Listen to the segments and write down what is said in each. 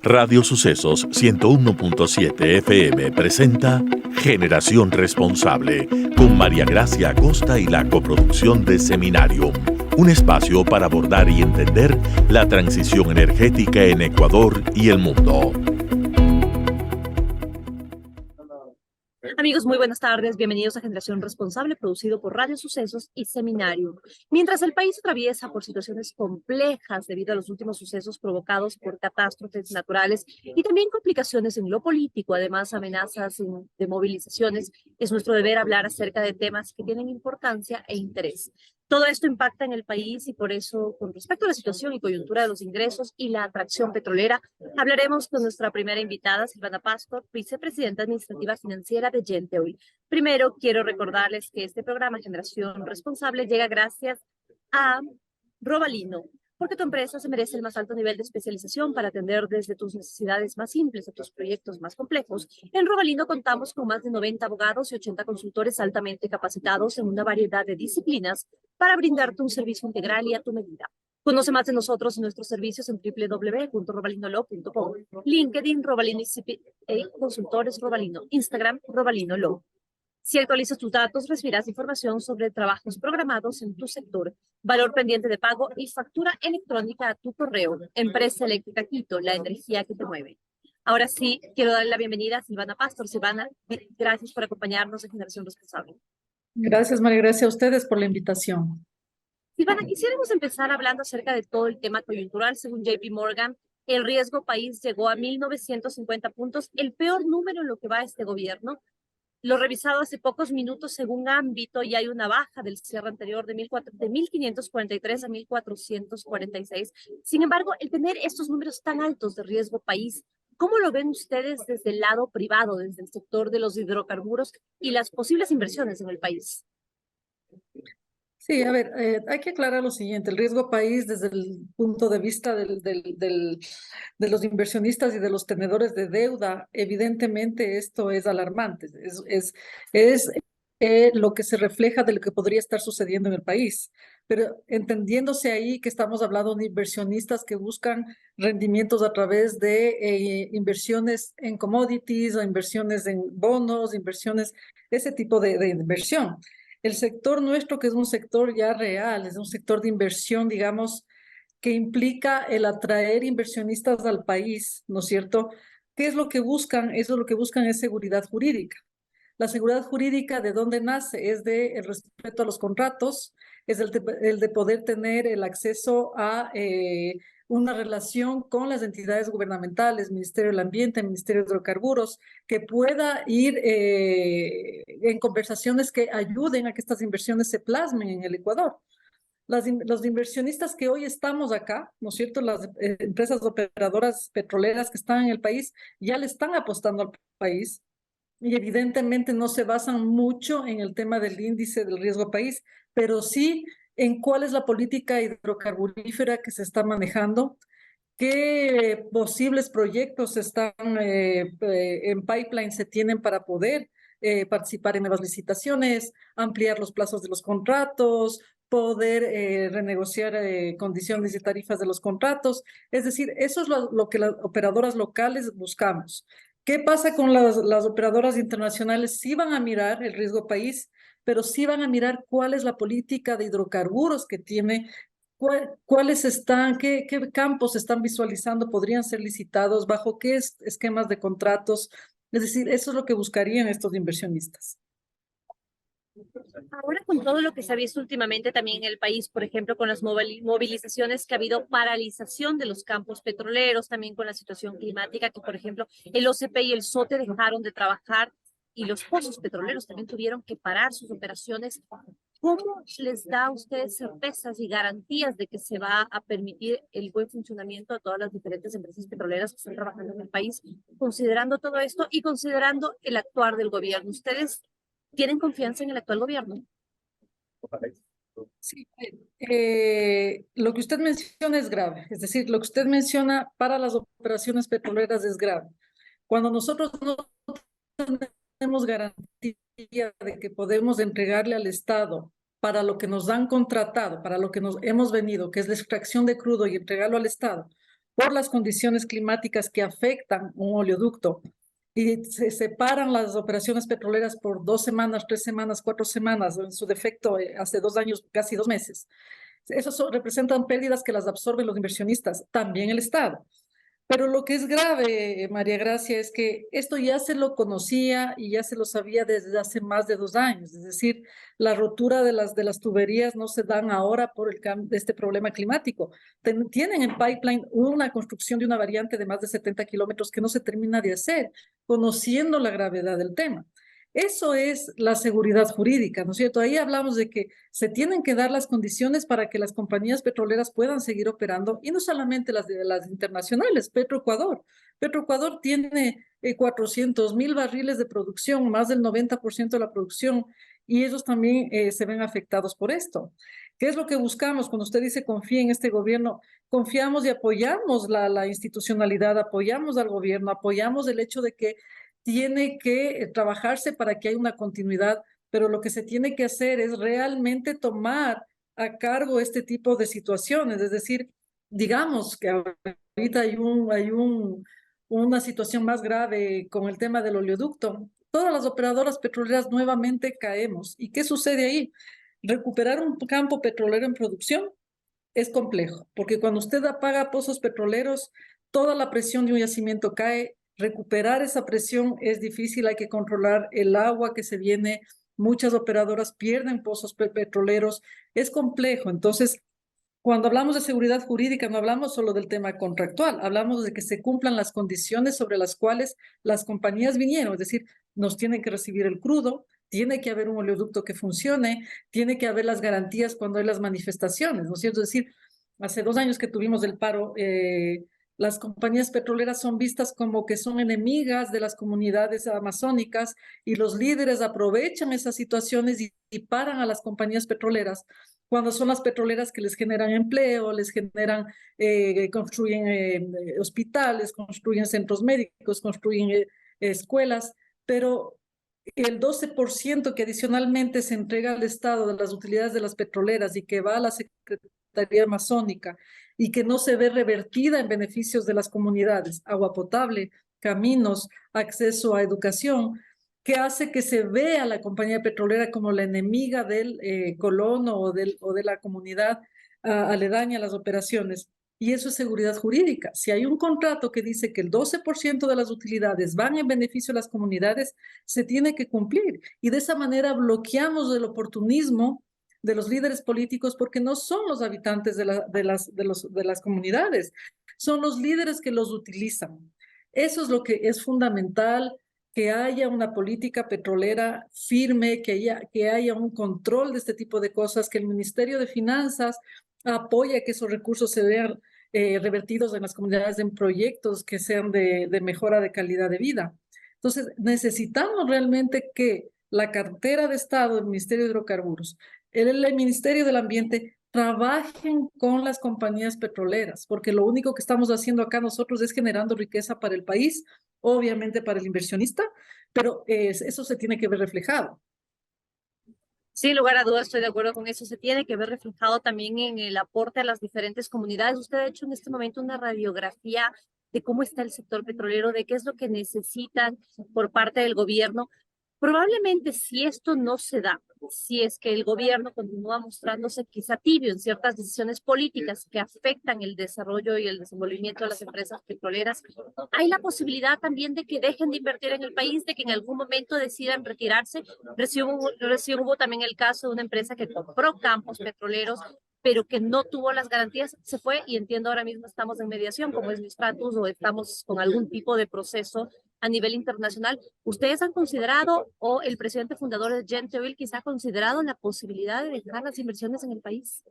Radio Sucesos 101.7 FM presenta Generación Responsable con María Gracia Acosta y la coproducción de Seminarium, un espacio para abordar y entender la transición energética en Ecuador y el mundo. Amigos, muy buenas tardes. Bienvenidos a Generación Responsable, producido por Radio Sucesos y Seminarium. Mientras el país atraviesa por situaciones complejas debido a los últimos sucesos provocados por catástrofes naturales y también complicaciones en lo político, además amenazas de movilizaciones, es nuestro deber hablar acerca de temas que tienen importancia e interés. Todo esto impacta en el país y por eso, con respecto a la situación y coyuntura de los ingresos y la atracción petrolera, hablaremos con nuestra primera invitada, Silvana Pastor, vicepresidenta administrativa financiera de Genteoil. Primero, quiero recordarles que este programa Generación Responsable llega gracias a Robalino, porque tu empresa se merece el más alto nivel de especialización para atender desde tus necesidades más simples a tus proyectos más complejos. En Robalino contamos con más de 90 abogados y 80 consultores altamente capacitados en una variedad de disciplinas para brindarte un servicio integral y a tu medida. Conoce más de nosotros y nuestros servicios en www.robalinolaw.com, LinkedIn Robalino y Consultores Robalino, Instagram Robalino Law. Si actualizas tus datos, recibirás información sobre trabajos programados en tu sector, valor pendiente de pago y factura electrónica a tu correo. Empresa Eléctrica Quito, la energía que te mueve. Ahora sí, quiero darle la bienvenida a Silvana Pastor. Silvana, gracias por acompañarnos en Generación Responsable. Gracias, María Gracia, a ustedes por la invitación. Silvana, quisiéramos empezar hablando acerca de todo el tema coyuntural. Según JP Morgan, el riesgo país llegó a 1.950 puntos, el peor número en lo que va a este gobierno. Lo revisado hace pocos minutos según ámbito y hay una baja del cierre anterior de 1.543 a 1.446. Sin embargo, el tener estos números tan altos de riesgo país, ¿cómo lo ven ustedes desde el lado privado, desde el sector de los hidrocarburos y las posibles inversiones en el país? Sí, a ver, hay que aclarar lo siguiente, el riesgo país desde el punto de vista de los inversionistas y de los tenedores de deuda, evidentemente esto es alarmante, es lo que se refleja de lo que podría estar sucediendo en el país, pero entendiéndose ahí que estamos hablando de inversionistas que buscan rendimientos a través de inversiones en commodities o inversiones en bonos, ese tipo de inversión. El sector nuestro, que es un sector ya real, es un sector de inversión, digamos, que implica el atraer inversionistas al país, ¿no es cierto? ¿Qué es lo que buscan? Eso lo que buscan es seguridad jurídica. La seguridad jurídica, ¿de dónde nace? Es de el respeto a los contratos, es el de poder tener el acceso a una relación con las entidades gubernamentales, Ministerio del Ambiente, Ministerio de Hidrocarburos, que pueda ir en conversaciones que ayuden a que estas inversiones se plasmen en el Ecuador. Los inversionistas que hoy estamos acá, ¿no es cierto? Las empresas operadoras petroleras que están en el país ya le están apostando al país y evidentemente no se basan mucho en el tema del índice del riesgo país, pero sí en cuál es la política hidrocarburífera que se está manejando, qué posibles proyectos están en pipeline se tienen para poder participar en nuevas licitaciones, ampliar los plazos de los contratos, poder renegociar condiciones y tarifas de los contratos. Es decir, eso es lo que las operadoras locales buscamos. ¿Qué pasa con las operadoras internacionales? Sí van a mirar el riesgo país, pero sí van a mirar cuál es la política de hidrocarburos que tiene, cuáles están, qué campos están visualizando, podrían ser licitados, bajo qué esquemas de contratos. Es decir, eso es lo que buscarían estos inversionistas. Ahora con todo lo que se ha visto últimamente también en el país, por ejemplo, con las movilizaciones que ha habido, paralización de los campos petroleros, también con la situación climática, que por ejemplo el OCP y el SOTE dejaron de trabajar y los pozos petroleros también tuvieron que parar sus operaciones. ¿Cómo les da a ustedes certezas y garantías de que se va a permitir el buen funcionamiento de todas las diferentes empresas petroleras que están trabajando en el país, considerando todo esto y considerando el actuar del gobierno? ¿Ustedes tienen confianza en el actual gobierno? Sí, lo que usted menciona es grave, es decir, lo que usted menciona para las operaciones petroleras es grave. Cuando nosotros no tenemos garantía de que podemos entregarle al Estado para lo que nos han contratado, para lo que nos hemos venido, que es la extracción de crudo y entregarlo al Estado, por las condiciones climáticas que afectan un oleoducto y se separan las operaciones petroleras por 2 semanas, 3 semanas, 4 semanas, en su defecto hace 2 años, casi 2 meses. Eso representan pérdidas que las absorben los inversionistas, también el Estado. Pero lo que es grave, María Gracia, es que esto ya se lo conocía y ya se lo sabía desde hace más de 2 años. Es decir, la rotura de las tuberías no se dan ahora por de este problema climático. Tienen en pipeline una construcción de una variante de más de 70 kilómetros que no se termina de hacer, conociendo la gravedad del tema. Eso es la seguridad jurídica, ¿no es cierto? Ahí hablamos de que se tienen que dar las condiciones para que las compañías petroleras puedan seguir operando, y no solamente las internacionales, Petroecuador. Petroecuador tiene 400.000 barriles de producción, más del 90% de la producción, y ellos también se ven afectados por esto. ¿Qué es lo que buscamos? Cuando usted dice confía en este gobierno, confiamos y apoyamos la institucionalidad, apoyamos al gobierno, apoyamos el hecho de que tiene que trabajarse para que haya una continuidad, pero lo que se tiene que hacer es realmente tomar a cargo este tipo de situaciones. Es decir, digamos que ahorita una situación más grave con el tema del oleoducto. Todas las operadoras petroleras nuevamente caemos. ¿Y qué sucede ahí? Recuperar un campo petrolero en producción es complejo, porque cuando usted apaga pozos petroleros, toda la presión de un yacimiento cae. Recuperar esa presión es difícil, hay que controlar el agua que se viene. Muchas operadoras pierden pozos petroleros, es complejo. Entonces, cuando hablamos de seguridad jurídica, no hablamos solo del tema contractual, hablamos de que se cumplan las condiciones sobre las cuales las compañías vinieron, es decir, nos tienen que recibir el crudo, tiene que haber un oleoducto que funcione, tiene que haber las garantías cuando hay las manifestaciones, ¿no es cierto? Es decir, hace 2 años que tuvimos el paro, las compañías petroleras son vistas como que son enemigas de las comunidades amazónicas, y los líderes aprovechan esas situaciones y paran a las compañías petroleras cuando son las petroleras que les generan empleo, les generan, construyen hospitales, construyen centros médicos, construyen escuelas, pero el 12% que adicionalmente se entrega al Estado de las utilidades de las petroleras y que va a la Secretaría Amazónica y que no se ve revertida en beneficios de las comunidades, agua potable, caminos, acceso a educación, que hace que se vea a la compañía petrolera como la enemiga del colono o de la comunidad aledaña a las operaciones. Y eso es seguridad jurídica. Si hay un contrato que dice que el 12% de las utilidades van en beneficio de las comunidades, se tiene que cumplir. Y de esa manera bloqueamos el oportunismo de los líderes políticos, porque no son los habitantes de las comunidades, son los líderes que los utilizan. Eso es lo que es fundamental, que haya una política petrolera firme, que haya un control de este tipo de cosas, que el Ministerio de Finanzas apoye que esos recursos se vean revertidos en las comunidades en proyectos que sean de mejora de calidad de vida. Entonces, necesitamos realmente que la cartera de Estado, el Ministerio de Hidrocarburos, el Ministerio del Ambiente, trabajen con las compañías petroleras, porque lo único que estamos haciendo acá nosotros es generando riqueza para el país, obviamente para el inversionista, pero eso se tiene que ver reflejado. Sin lugar a dudas, estoy de acuerdo con eso. Se tiene que ver reflejado también en el aporte a las diferentes comunidades. Usted ha hecho en este momento una radiografía de cómo está el sector petrolero, de qué es lo que necesitan por parte del gobierno. Probablemente si esto no se da, si es que el gobierno continúa mostrándose quizá tibio en ciertas decisiones políticas que afectan el desarrollo y el desenvolvimiento de las empresas petroleras, hay la posibilidad también de que dejen de invertir en el país, de que en algún momento decidan retirarse. Recién hubo también el caso de una empresa que compró campos petroleros, pero que no tuvo las garantías, se fue, y entiendo ahora mismo estamos en mediación, como es Mistratus, o estamos con algún tipo de proceso a nivel internacional. ¿Ustedes han considerado, o el presidente fundador de Gente Oil quizá ha considerado la posibilidad de dejar las inversiones en el país?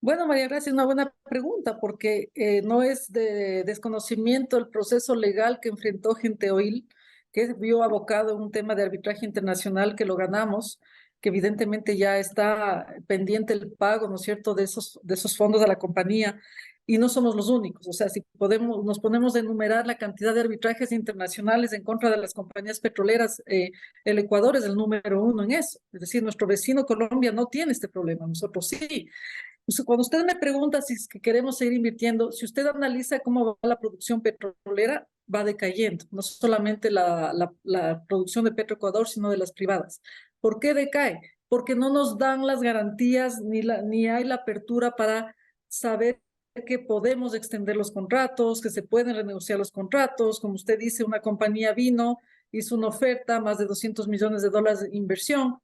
Bueno, María Gracia, es una buena pregunta, porque no es de desconocimiento el proceso legal que enfrentó Gente Oil, que vio abocado en un tema de arbitraje internacional que lo ganamos, que evidentemente ya está pendiente el pago, ¿no es cierto?, de esos fondos a la compañía. y no somos los únicos. O sea, si nos ponemos a enumerar la cantidad de arbitrajes internacionales en contra de las compañías petroleras, el Ecuador es el número 1 en eso. Es decir, nuestro vecino Colombia no tiene este problema, nosotros sí. Cuando usted me pregunta si es que queremos seguir invirtiendo, si usted analiza cómo va la producción petrolera, va decayendo, no solamente la producción de Petroecuador, sino de las privadas. ¿Por qué decae? Porque no nos dan las garantías ni hay la apertura para saber que podemos extender los contratos, que se pueden renegociar los contratos. Como usted dice, una compañía vino, hizo una oferta, más de $200 millones de inversión,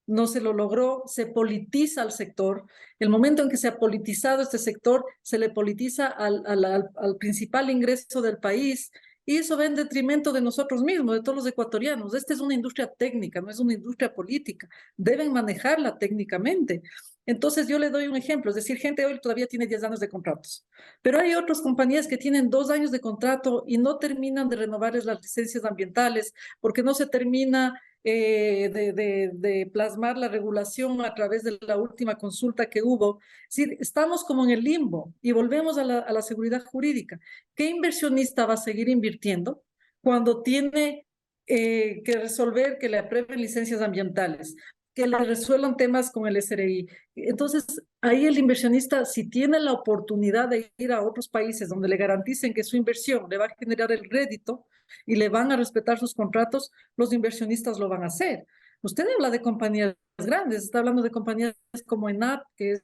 no se lo logró, se politiza al sector. El momento en que se ha politizado este sector, se le politiza al principal ingreso del país, y eso va en detrimento de nosotros mismos, de todos los ecuatorianos. Esta es una industria técnica, no es una industria política. Deben manejarla técnicamente. Entonces yo le doy un ejemplo, es decir, gente hoy todavía tiene 10 años de contratos, pero hay otras compañías que tienen 2 años de contrato y no terminan de renovarles las licencias ambientales porque no se termina de plasmar la regulación a través de la última consulta que hubo. Es decir, estamos como en el limbo y volvemos a la seguridad jurídica. ¿Qué inversionista va a seguir invirtiendo cuando tiene que resolver que le aprueben licencias ambientales, que le resuelvan temas con el SRI? Entonces, ahí el inversionista, si tiene la oportunidad de ir a otros países donde le garanticen que su inversión le va a generar el rédito y le van a respetar sus contratos, los inversionistas lo van a hacer. Usted habla de compañías grandes, está hablando de compañías como ENAP, que es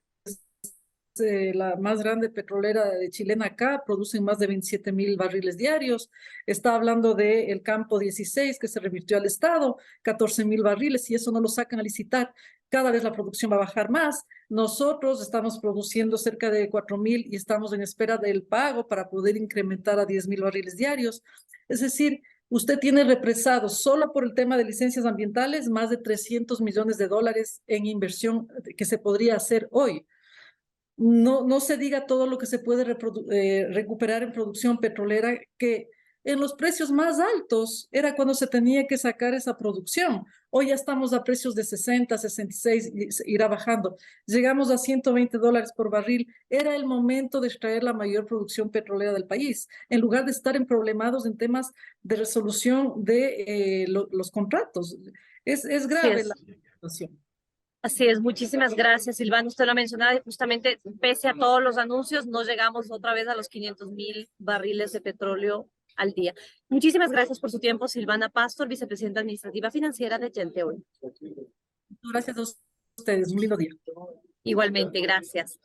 la más grande petrolera chilena acá, producen más de 27,000 barriles diarios. Está hablando del campo 16, que se revirtió al Estado, 14,000 barriles, y eso no lo sacan a licitar. Cada vez la producción va a bajar más. Nosotros estamos produciendo cerca de 4,000 y estamos en espera del pago para poder incrementar a 10,000 barriles diarios. Es decir, usted tiene represado solo por el tema de licencias ambientales más de $300 millones en inversión que se podría hacer hoy. No se diga todo lo que se puede recuperar en producción petrolera, que en los precios más altos era cuando se tenía que sacar esa producción. Hoy ya estamos a precios de 60, 66, irá bajando. Llegamos a $120 por barril. Era el momento de extraer la mayor producción petrolera del país, en lugar de estar problemados en temas de resolución de los contratos. Es grave la situación. Así es, muchísimas gracias, Silvana. Usted lo ha mencionado y justamente pese a todos los anuncios, no llegamos otra vez a los 500,000 barriles de petróleo al día. Muchísimas gracias por su tiempo, Silvana Pastor, vicepresidenta administrativa financiera de Gente Hoy. Gracias a ustedes, un lindo día. Igualmente, gracias.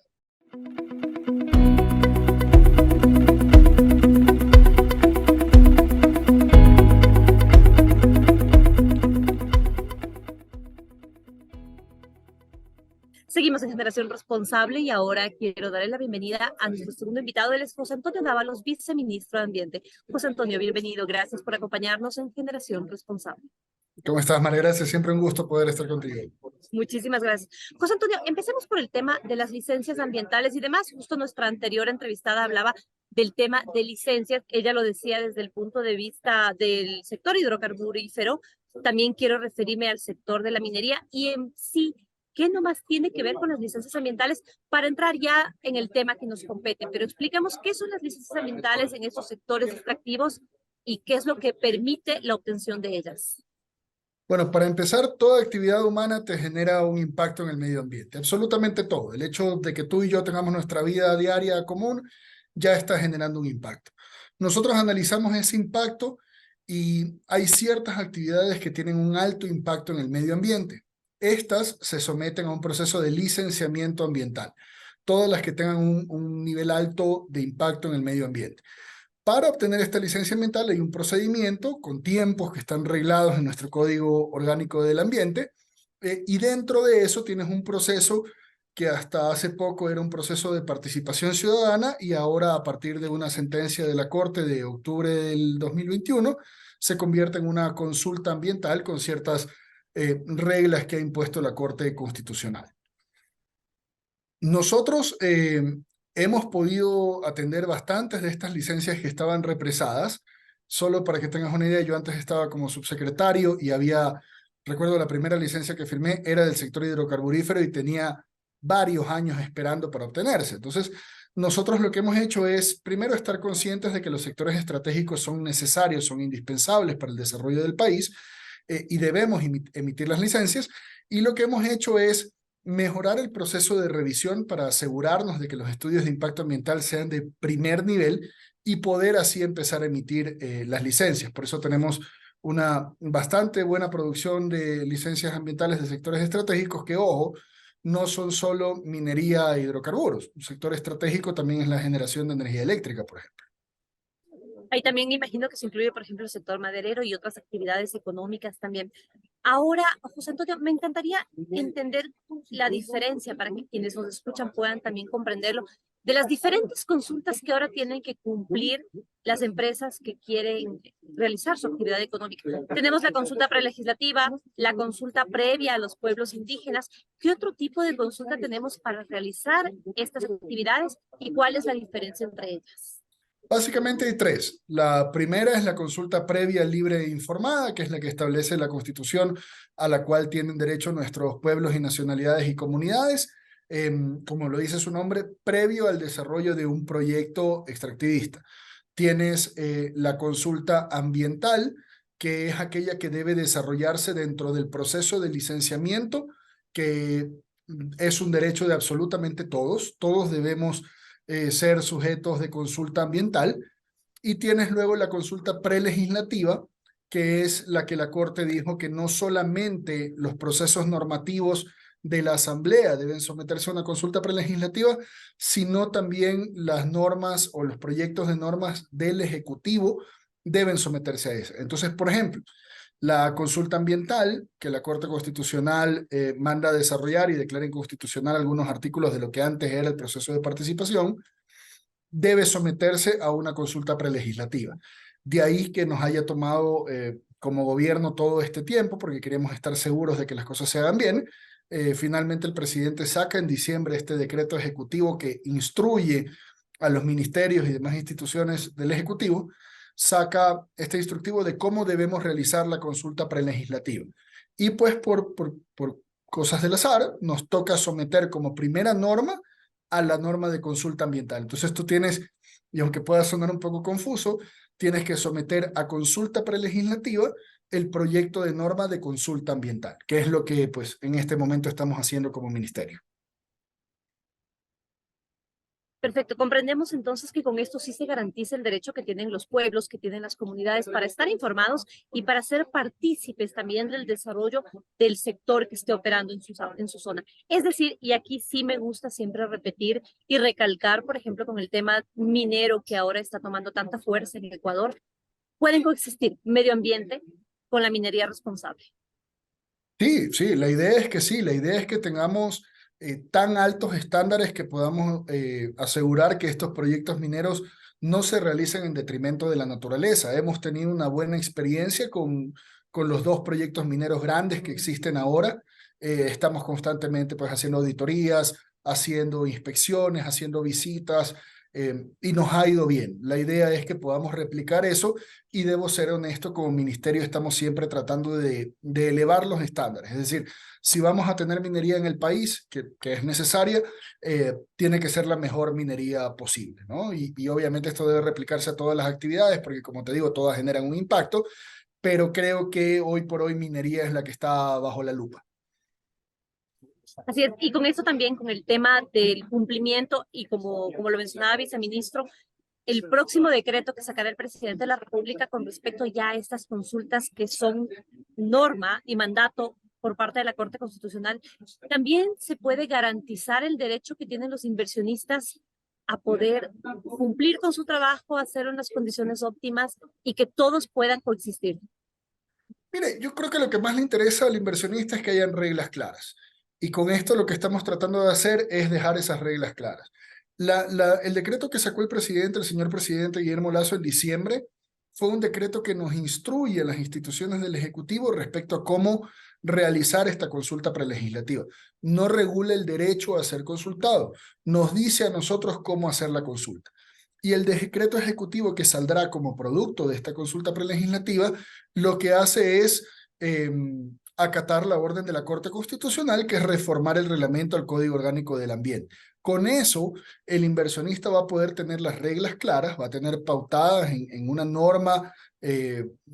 Seguimos en Generación Responsable y ahora quiero darle la bienvenida a nuestro segundo invitado, él es José Antonio Dávalos, viceministro de Ambiente. José Antonio, bienvenido, gracias por acompañarnos en Generación Responsable. ¿Cómo estás, María Gracia? Siempre un gusto poder estar contigo. Muchísimas gracias. José Antonio, empecemos por el tema de las licencias ambientales y demás. Justo nuestra anterior entrevistada hablaba del tema de licencias. Ella lo decía desde el punto de vista del sector hidrocarburífero. También quiero referirme al sector de la minería y en sí, ¿qué nomás tiene que ver con las licencias ambientales para entrar ya en el tema que nos compete? Pero explicamos qué son las licencias ambientales en esos sectores extractivos y qué es lo que permite la obtención de ellas. Bueno, para empezar, toda actividad humana te genera un impacto en el medio ambiente, absolutamente todo. El hecho de que tú y yo tengamos nuestra vida diaria común ya está generando un impacto. Nosotros analizamos ese impacto y hay ciertas actividades que tienen un alto impacto en el medio ambiente. Estas se someten a un proceso de licenciamiento ambiental, todas las que tengan un nivel alto de impacto en el medio ambiente. Para obtener esta licencia ambiental hay un procedimiento con tiempos que están reglados en nuestro Código Orgánico del Ambiente, y dentro de eso tienes un proceso que hasta hace poco era un proceso de participación ciudadana y ahora, a partir de una sentencia de la Corte de octubre del 2021, se convierte en una consulta ambiental con ciertas reglas que ha impuesto la Corte Constitucional. Nosotros hemos podido atender bastantes de estas licencias que estaban represadas. Solo para que tengas una idea, yo antes estaba como subsecretario y recuerdo la primera licencia que firmé era del sector hidrocarburífero y tenía varios años esperando para obtenerse. Entonces, nosotros lo que hemos hecho es, primero, estar conscientes de que los sectores estratégicos son necesarios, son indispensables para el desarrollo del país, y debemos emitir las licencias, y lo que hemos hecho es mejorar el proceso de revisión para asegurarnos de que los estudios de impacto ambiental sean de primer nivel y poder así empezar a emitir las licencias. Por eso tenemos una bastante buena producción de licencias ambientales de sectores estratégicos que, ojo, no son solo minería e hidrocarburos. Un sector estratégico también es la generación de energía eléctrica, por ejemplo. Ahí también imagino que se incluye, por ejemplo, el sector maderero y otras actividades económicas también. Ahora, José Antonio, me encantaría entender la diferencia para que quienes nos escuchan puedan también comprenderlo, de las diferentes consultas que ahora tienen que cumplir las empresas que quieren realizar su actividad económica. Tenemos la consulta prelegislativa, la consulta previa a los pueblos indígenas. ¿Qué otro tipo de consulta tenemos para realizar estas actividades y cuál es la diferencia entre ellas? Básicamente hay tres. La primera es la consulta previa, libre e informada, que es la que establece la Constitución, a la cual tienen derecho nuestros pueblos y nacionalidades y comunidades, como lo dice su nombre, previo al desarrollo de un proyecto extractivista. Tienes la consulta ambiental, que es aquella que debe desarrollarse dentro del proceso de licenciamiento, que es un derecho de absolutamente todos. Todos debemos ser sujetos de consulta ambiental. Y tienes luego la consulta prelegislativa, que es la que la Corte dijo que no solamente los procesos normativos de la Asamblea deben someterse a una consulta prelegislativa, sino también las normas o los proyectos de normas del Ejecutivo deben someterse a eso. Entonces, por ejemplo, la consulta ambiental, que la Corte Constitucional manda a desarrollar y declara inconstitucional algunos artículos de lo que antes era el proceso de participación, debe someterse a una consulta prelegislativa. De ahí que nos haya tomado como gobierno todo este tiempo, porque queremos estar seguros de que las cosas se hagan bien. Finalmente el presidente saca en diciembre este decreto ejecutivo que instruye a los ministerios y demás instituciones del Ejecutivo, saca este instructivo de cómo debemos realizar la consulta prelegislativa. Y pues por cosas del azar, nos toca someter como primera norma a la norma de consulta ambiental. Entonces tú tienes, y aunque pueda sonar un poco confuso, tienes que someter a consulta prelegislativa el proyecto de norma de consulta ambiental, que es lo que pues en este momento estamos haciendo como ministerio. Perfecto, comprendemos entonces que con esto sí se garantiza el derecho que tienen los pueblos, que tienen las comunidades para estar informados y para ser partícipes también del desarrollo del sector que esté operando en su zona. Es decir, y aquí sí me gusta siempre repetir y recalcar, por ejemplo, con el tema minero que ahora está tomando tanta fuerza en Ecuador, pueden coexistir medio ambiente con la minería responsable. Sí, la idea es que sí, la idea es que tengamos tan altos estándares que podamos asegurar que estos proyectos mineros no se realicen en detrimento de la naturaleza. Hemos tenido una buena experiencia con los dos proyectos mineros grandes que existen ahora. Estamos constantemente pues haciendo auditorías, haciendo inspecciones, haciendo visitas, y nos ha ido bien. La idea es que podamos replicar eso y debo ser honesto, como ministerio estamos siempre tratando de elevar los estándares. Es decir, si vamos a tener minería en el país, que es necesaria, tiene que ser la mejor minería posible, ¿no? Y obviamente esto debe replicarse a todas las actividades, porque como te digo, todas generan un impacto, pero creo que hoy por hoy minería es la que está bajo la lupa. Así es, y con esto también, con el tema del cumplimiento, y como lo mencionaba viceministro, el próximo decreto que sacará el presidente de la República con respecto ya a estas consultas que son norma y mandato por parte de la Corte Constitucional, también se puede garantizar el derecho que tienen los inversionistas a poder cumplir con su trabajo, hacerlo en las condiciones óptimas y que todos puedan coexistir. Mire, yo creo que lo que más le interesa al inversionista es que hayan reglas claras. Y con esto lo que estamos tratando de hacer es dejar esas reglas claras. El decreto que sacó el señor presidente Guillermo Lasso en diciembre, fue un decreto que nos instruye a las instituciones del Ejecutivo respecto a cómo realizar esta consulta prelegislativa. No regula el derecho a ser consultado, nos dice a nosotros cómo hacer la consulta. Y el decreto ejecutivo que saldrá como producto de esta consulta prelegislativa, lo que hace es acatar la orden de la Corte Constitucional, que es reformar el reglamento al Código Orgánico del Ambiente. Con eso, el inversionista va a poder tener las reglas claras, va a tener pautadas en una norma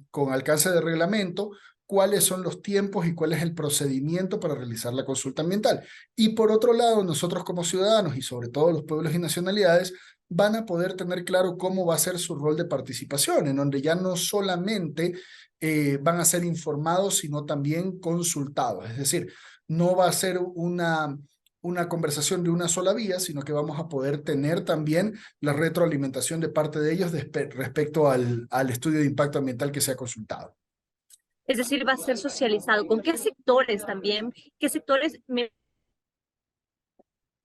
con alcance de reglamento, cuáles son los tiempos y cuál es el procedimiento para realizar la consulta ambiental. Y por otro lado, nosotros como ciudadanos y sobre todo los pueblos y nacionalidades van a poder tener claro cómo va a ser su rol de participación, en donde ya no solamente van a ser informados, sino también consultados. Es decir, no va a ser una conversación de una sola vía, sino que vamos a poder tener también la retroalimentación de parte de ellos respecto al estudio de impacto ambiental que se ha consultado. Es decir, va a ser socializado. ¿Con qué sectores también? ¿Qué sectores,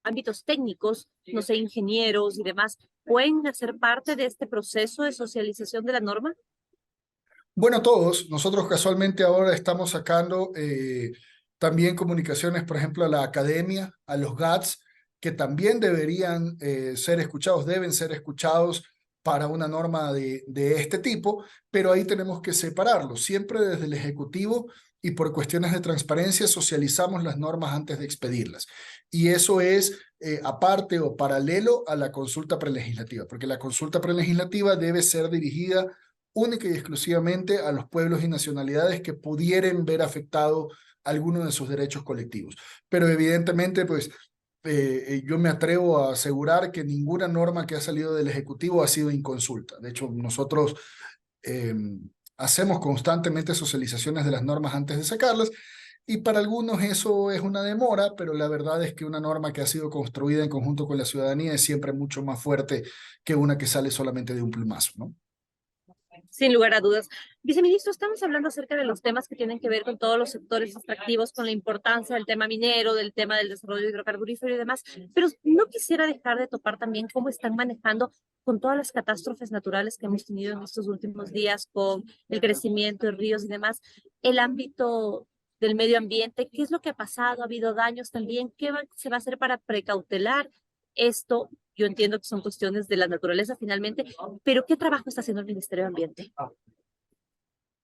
ámbitos técnicos, no sé, ingenieros y demás, pueden hacer parte de este proceso de socialización de la norma? Bueno, todos. Nosotros casualmente ahora estamos sacando también comunicaciones, por ejemplo, a la academia, a los GATS, que también deberían ser escuchados, deben ser escuchados para una norma de este tipo, pero ahí tenemos que separarlo. Siempre desde el Ejecutivo y por cuestiones de transparencia socializamos las normas antes de expedirlas. Y eso es aparte o paralelo a la consulta prelegislativa, porque la consulta prelegislativa debe ser dirigida única y exclusivamente a los pueblos y nacionalidades que pudieran ver afectado alguno de sus derechos colectivos. Pero evidentemente, pues, yo me atrevo a asegurar que ninguna norma que ha salido del Ejecutivo ha sido inconsulta. De hecho, nosotros hacemos constantemente socializaciones de las normas antes de sacarlas, y para algunos eso es una demora, pero la verdad es que una norma que ha sido construida en conjunto con la ciudadanía es siempre mucho más fuerte que una que sale solamente de un plumazo, ¿no? Sin lugar a dudas. Viceministro, estamos hablando acerca de los temas que tienen que ver con todos los sectores extractivos, con la importancia del tema minero, del tema del desarrollo hidrocarburífero y demás, pero no quisiera dejar de topar también cómo están manejando con todas las catástrofes naturales que hemos tenido en estos últimos días, con el crecimiento de ríos y demás, el ámbito del medio ambiente. ¿Qué es lo que ha pasado? ¿Ha habido daños también? Se va a hacer para precautelar esto? Yo entiendo que son cuestiones de la naturaleza finalmente, pero ¿qué trabajo está haciendo el Ministerio de Ambiente?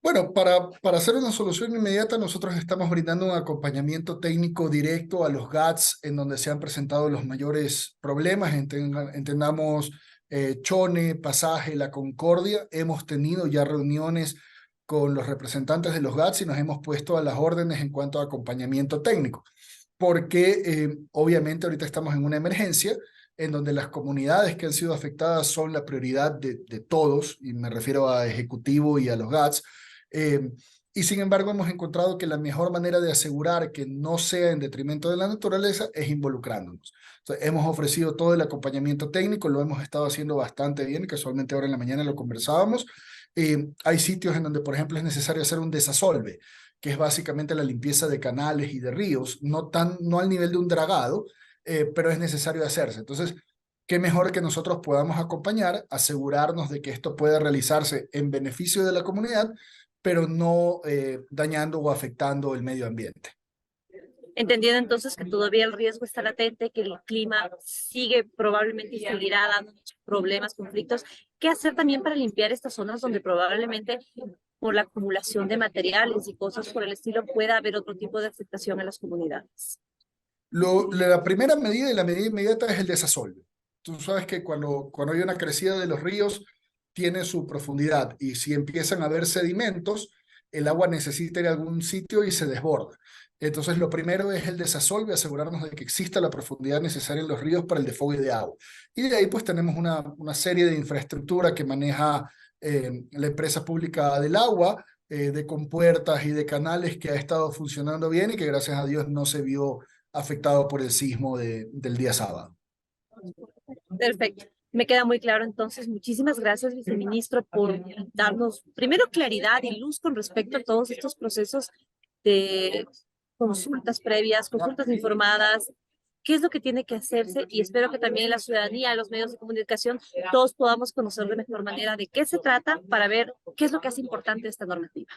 Bueno, para hacer una solución inmediata, nosotros estamos brindando un acompañamiento técnico directo a los GATS en donde se han presentado los mayores problemas. Entendamos Chone, Pasaje, La Concordia. Hemos tenido ya reuniones con los representantes de los GATS y nos hemos puesto a las órdenes en cuanto a acompañamiento técnico, porque obviamente ahorita estamos en una emergencia en donde las comunidades que han sido afectadas son la prioridad de todos, y me refiero a Ejecutivo y a los GATS, y sin embargo hemos encontrado que la mejor manera de asegurar que no sea en detrimento de la naturaleza es involucrándonos. Entonces, hemos ofrecido todo el acompañamiento técnico, lo hemos estado haciendo bastante bien, casualmente ahora en la mañana lo conversábamos. Hay sitios en donde, por ejemplo, es necesario hacer un desasolve, que es básicamente la limpieza de canales y de ríos, no al nivel de un dragado, pero es necesario hacerse. Entonces, qué mejor que nosotros podamos acompañar, asegurarnos de que esto pueda realizarse en beneficio de la comunidad, pero no dañando o afectando el medio ambiente. Entendiendo entonces que todavía el riesgo está latente, que el clima sigue probablemente y seguirá dando problemas, conflictos. ¿Qué hacer también para limpiar estas zonas donde probablemente por la acumulación de materiales y cosas por el estilo pueda haber otro tipo de afectación a las comunidades? La primera medida y la medida inmediata es el desasolve. Tú sabes que cuando hay una crecida de los ríos, tiene su profundidad, y si empiezan a haber sedimentos, el agua necesita ir a algún sitio y se desborda. Entonces, lo primero es el desasolve, asegurarnos de que exista la profundidad necesaria en los ríos para el desfogue de agua. Y de ahí, pues, tenemos una serie de infraestructura que maneja la empresa pública del agua, de compuertas y de canales, que ha estado funcionando bien y que, gracias a Dios, no se vio afectado por el sismo del día sábado. Perfecto. Me queda muy claro entonces. Muchísimas gracias, viceministro, por darnos primero claridad y luz con respecto a todos estos procesos de consultas previas, consultas informadas, qué es lo que tiene que hacerse, y espero que también la ciudadanía, los medios de comunicación, todos podamos conocer de mejor manera de qué se trata para ver qué es lo que hace importante esta normativa.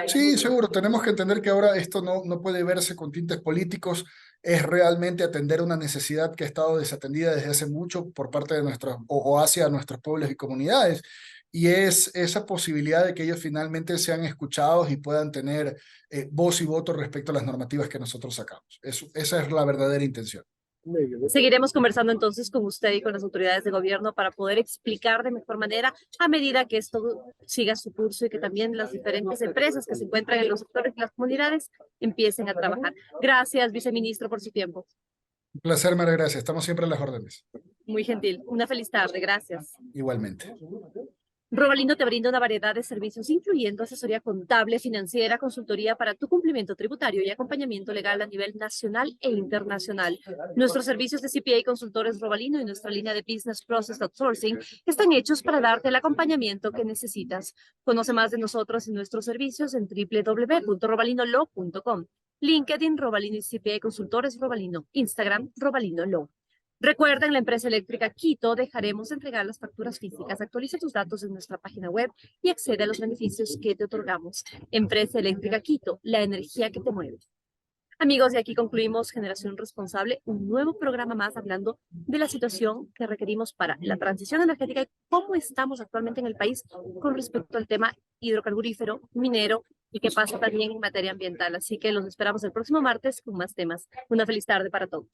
Sí, seguro. Tenemos que entender que ahora esto no puede verse con tintes políticos. Es realmente atender una necesidad que ha estado desatendida desde hace mucho por parte de o hacia nuestros pueblos y comunidades. Y es esa posibilidad de que ellos finalmente sean escuchados y puedan tener voz y voto respecto a las normativas que nosotros sacamos. Esa es la verdadera intención. Seguiremos conversando entonces con usted y con las autoridades de gobierno para poder explicar de mejor manera a medida que esto siga su curso y que también las diferentes empresas que se encuentran en los sectores y las comunidades empiecen a trabajar. Gracias, viceministro, por su tiempo. Un placer, María Gracia. Estamos siempre a las órdenes. Muy gentil. Una feliz tarde. Gracias. Igualmente. Robalino te brinda una variedad de servicios, incluyendo asesoría contable, financiera, consultoría para tu cumplimiento tributario y acompañamiento legal a nivel nacional e internacional. Nuestros servicios de CPA Consultores Robalino y nuestra línea de Business Process Outsourcing están hechos para darte el acompañamiento que necesitas. Conoce más de nosotros y nuestros servicios en www.robalinolaw.com. LinkedIn, Robalino y CPA Consultores Robalino. Instagram, Robalino Law. Recuerda, en la empresa eléctrica Quito dejaremos de entregar las facturas físicas. Actualiza tus datos en nuestra página web y accede a los beneficios que te otorgamos. Empresa eléctrica Quito, la energía que te mueve. Amigos, y aquí concluimos Generación Responsable, un nuevo programa más hablando de la situación que requerimos para la transición energética y cómo estamos actualmente en el país con respecto al tema hidrocarburífero, minero y qué pasa también en materia ambiental. Así que los esperamos el próximo martes con más temas. Una feliz tarde para todos.